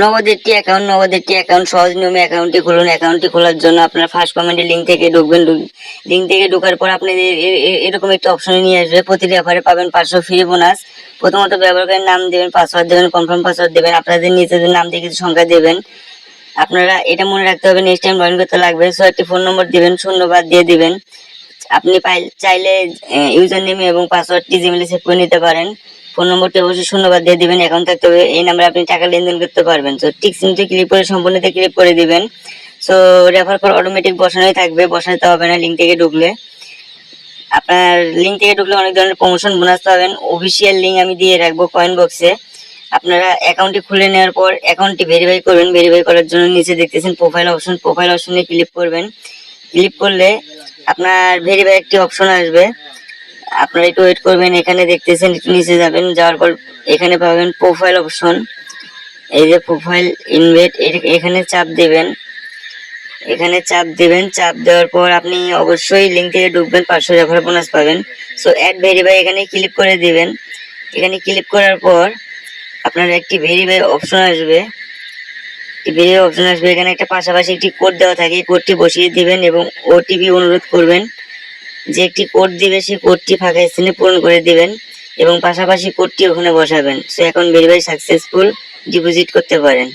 নগদ একটি অ্যাকাউন্ট সহজ নিয়মে অ্যাকাউন্টটি খুলুন। অ্যাকাউন্টটি খোলার জন্য আপনার ফার্স্ট কমেন্টে লিঙ্ক থেকে ঢুকবেন। লিঙ্ক থেকে ঢোকার পর আপনাদের এরকম একটা অপশনে নিয়ে আসবে। প্রতিটি অফারে পাবেন 500 ফ্রি বোনাস। প্রথমত ব্যবহারকারীর নাম দেবেন, পাসওয়ার্ড দেবেন, কনফার্ম পাসওয়ার্ড দেবেন, আপনাদের নিজেদের নাম দিয়ে কিছু সংখ্যা দেবেন। আপনারা এটা মনে রাখতে হবে, নেক্সট টাইম লগ ইন করতে লাগবে। সো একটি ফোন নম্বর দিবেন, শূন্যবাদ দিয়ে দিবেন। আপনি চাইলে ইউজার নেম এবং পাসওয়ার্ডটি জিমেলে সেভ করে নিতে পারেন। ফোন নম্বরটি অবশ্যই শূন্যবাদ দিয়ে দিবেন, অ্যাকাউন্ট থাকতে হবে। এই নাম্বারে আপনি টাকা লেনদেন করতে পারবেন। তো টিক চিহ্নটি ক্লিক করে সম্পূর্ণতে ক্লিক করে দিবেন। সো রেফার কোড অটোমেটিক বসানোই থাকবে, বসাতে হবে না লিঙ্ক থেকে ঢুকলে। আপনার লিঙ্ক থেকে ঢুকলে অনেক ধরনের প্রমোশন বোনাস পাবেন। অফিসিয়াল লিঙ্ক আমি দিয়ে রাখবো কয়েন বক্সে। আপনারা অ্যাকাউন্টটি খুলে নেওয়ার পর অ্যাকাউন্টটি ভেরিফাই করবেন। ভেরিফাই করার জন্য নিচে দেখতেছেন প্রোফাইল অপশন, প্রোফাইল অপশনে ক্লিক করবেন। ক্লিক করলে আপনার ভেরিফাই একটি অপশন আসবে, আপনারা একটু ওয়েট করবেন। এখানে দেখতেছেন, একটু নিচে যাবেন, যাওয়ার পর এখানে পাবেন প্রোফাইল অপশন। এই যে প্রোফাইল ইনভেট, এখানে চাপ দেবেন। এখানে চাপ দেবেন, চাপ দেওয়ার পর আপনি অবশ্যই লিঙ্ক থেকে ঢুকবেন, 500 রেফার বোনাস পাবেন। সো অ্যাড ভেরিফাই এখানে ক্লিক করে দিবেন। এখানে ক্লিক করার পর আপনার একটি ভেরিফাই অপশন আসবে। এখানে একটা পাশাপাশি একটি কোড দেওয়া থাকে, এই কোডটি বসিয়ে দিবেন এবং ওটিপি অনুরোধ করবেন। যে একটি কোড দিবে সেই কোডটি ফাঁকা স্থানে পূরণ করে দিবেন এবং পাশাপাশি কোডটি ওখানে বসাবেন। সো এখন ভেরিফাই সাকসেসফুল, ডিপোজিট করতে পারেন।